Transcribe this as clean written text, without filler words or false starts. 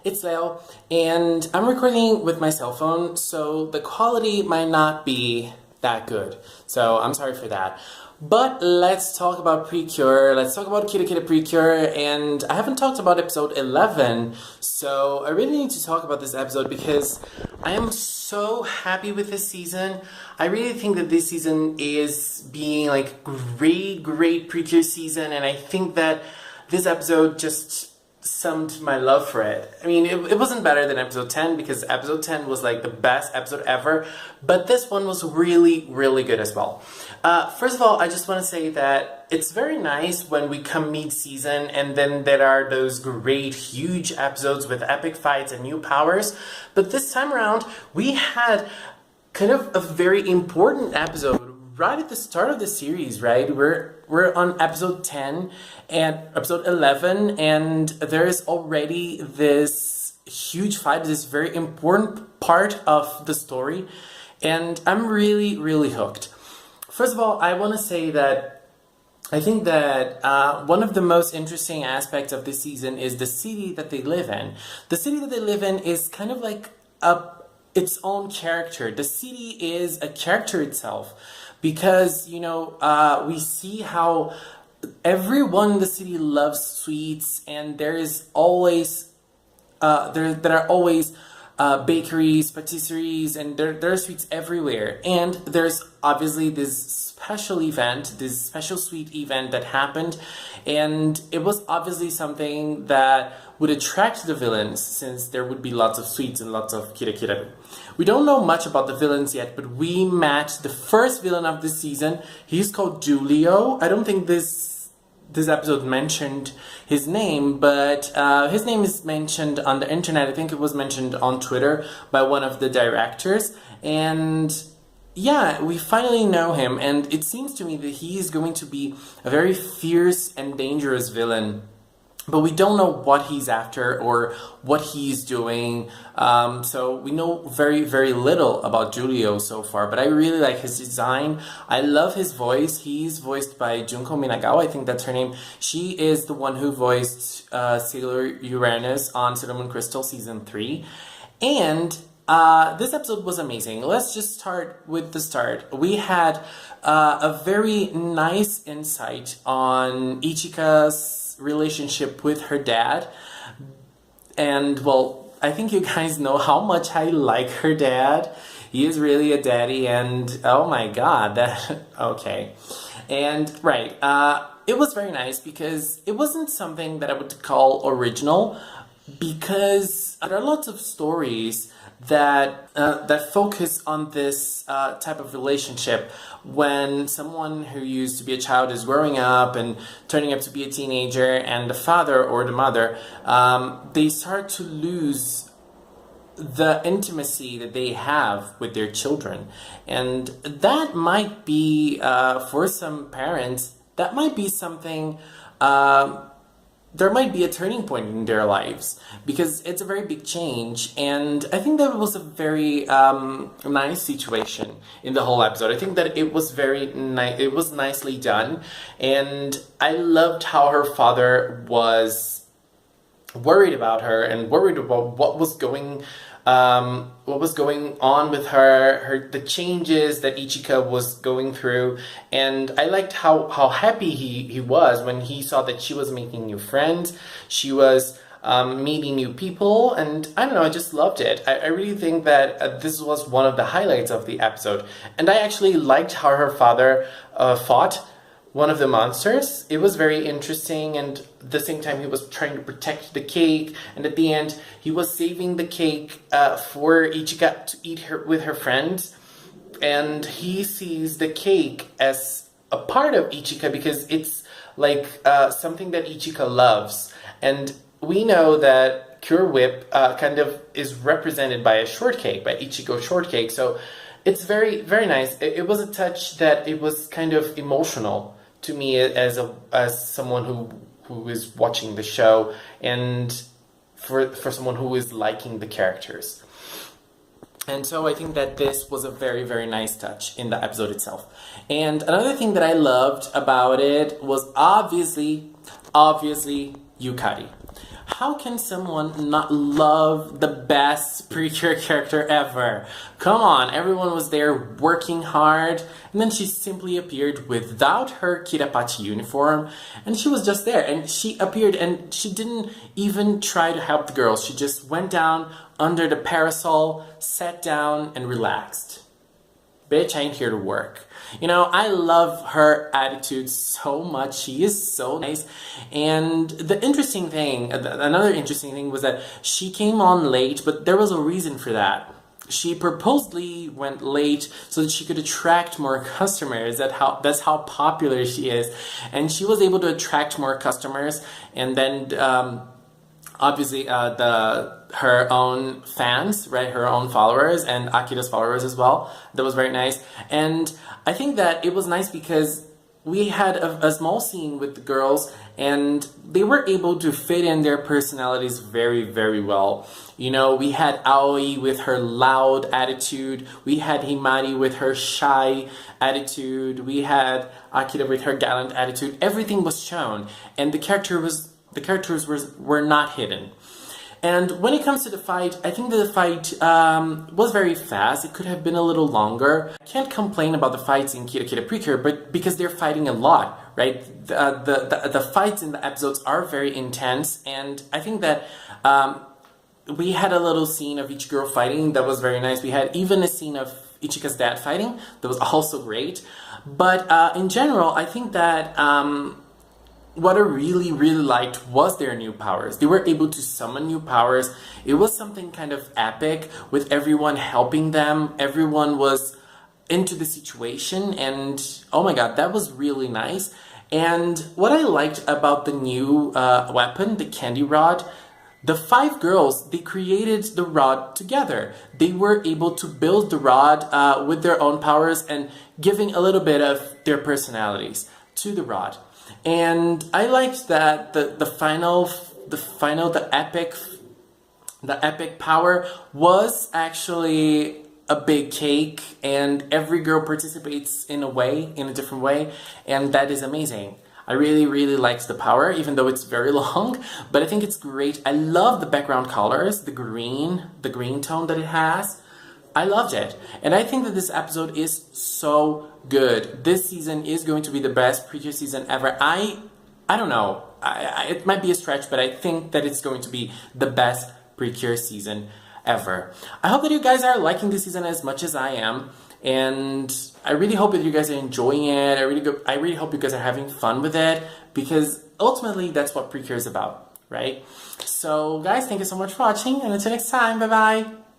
it's Leo, and I'm recording with my cell phone, so the quality might not be that good. So I'm sorry for that. But let's talk about Precure. Let's talk about KIRAKIRA Precure, and I haven't talked about episode 11, so I really need to talk about this episode because I am so happy with this season. I really think that this season is being like great Precure season, and I think that this episode just summed my love for it. I mean, it wasn't better than episode 10 because episode 10 was like the best episode ever, but this one was really good as well. First of all, I just want to say that it's very nice when we come mid-season and then there are those great, huge episodes with epic fights and new powers, but this time around, we had kind of a very important episode right at the start of the series, right? We're on episode 10 and episode 11, and there is already this huge fight, this very important part of the story, and I'm really hooked. First of all, I want to say that I think that one of the most interesting aspects of this season is the city that they live in. The city that they live in is kind of like its own character. The city is a character itself. Because, you know, we see how everyone in the city loves sweets, and there is always, there are always bakeries, patisseries, and there are sweets everywhere. And there's obviously this special event, this special sweet event that happened, and it was obviously something that would attract the villains, since there would be lots of sweets and lots of kirakira. We don't know much about the villains yet, but we met the first villain of this season. He's called Julio. I don't think this episode mentioned his name, but his name is mentioned on the internet. I think it was mentioned on Twitter by one of the directors, and yeah, we finally know him, and it seems to me that he is going to be a very fierce and dangerous villain. But we don't know what he's after or what he's doing. So we know very little about Julio so far. But I really like his design. I love his voice. He's voiced by Junko Minagawa. I think that's her name. She is the one who voiced Sailor Uranus on Sailor Moon Crystal Season 3. And this episode was amazing. Let's just start with the start. We had a very nice insight on Ichika's relationship with her dad, and well, I think you guys know how much I like her dad. He is really a daddy, and oh my god, that okay. And right, it was very nice because it wasn't something that I would call original, because there are lots of stories that focus on this type of relationship when someone who used to be a child is growing up and turning up to be a teenager, and the father or the mother, they start to lose the intimacy that they have with their children. And that might be, for some parents, that might be something, there might be a turning point in their lives, because it's a very big change, and I think that was a very nice situation in the whole episode. I think that it was very nice. It was nicely done, and I loved how her father was worried about her and worried about what was going on with her, the changes that Ichika was going through. And I liked how happy he was when he saw that she was making new friends, she was meeting new people, and I don't know, I just loved it. I really think that this was one of the highlights of the episode. And I actually liked how her father fought one of the monsters. It was very interesting, and at the same time he was trying to protect the cake, and at the end he was saving the cake for Ichika to eat with her friends, and he sees the cake as a part of Ichika because it's like something that Ichika loves. And we know that Cure Whip kind of is represented by a shortcake, by Ichigo shortcake, so it's very nice. It was a touch that it was kind of emotional to me as someone who is watching the show, and for someone who is liking the characters. And so I think that this was a very nice touch in the episode itself. And another thing that I loved about it was obviously Yukari. How can someone not love the best Precure character ever? Come on, everyone was there working hard, and then she simply appeared without her Kirapachi uniform, and she was just there, and she appeared, and she didn't even try to help the girls. She just went down under the parasol, sat down, and relaxed. Bitch, I ain't here to work. You know, I love her attitude so much. She is so nice. And the interesting thing, another interesting thing was that she came on late, but there was a reason for that. She purposely went late so that she could attract more customers. That's how popular she is. And she was able to attract more customers, and then obviously her own fans, right, her own followers, and Akira's followers as well. That was very nice. And I think that it was nice because we had a small scene with the girls, and they were able to fit in their personalities very, very well. You know, we had Aoi with her loud attitude, we had Himari with her shy attitude, we had Akira with her gallant attitude. Everything was shown, and the characters were not hidden. And when it comes to the fight, I think that the fight was very fast. It could have been a little longer. I can't complain about the fights in KIRAKIRA Precure, but because they're fighting a lot, right? The fights in the episodes are very intense, and I think that we had a little scene of each girl fighting that was very nice. We had even a scene of Ichika's dad fighting that was also great. But in general, I think that what I really, really liked was their new powers. They were able to summon new powers. It was something kind of epic with everyone helping them. Everyone was into the situation, and oh my god, that was really nice. And what I liked about the new weapon, the candy rod, the 5 girls, they created the rod together. They were able to build the rod with their own powers and giving a little bit of their personalities to the rod. And I liked that the epic power was actually a big cake, and every girl participates in a different way, and that is amazing. I really, really liked the power, even though it's very long, but I think it's great. I love the background colors, the green tone that it has. I loved it. And I think that this episode is so good. This season is going to be the best Precure season ever. I don't know. It might be a stretch, but I think that it's going to be the best Precure season ever. I hope that you guys are liking this season as much as I am. And I really hope that you guys are enjoying it. I really hope you guys are having fun with it, because ultimately that's what Precure is about, right? So guys, thank you so much for watching, and until next time, bye bye!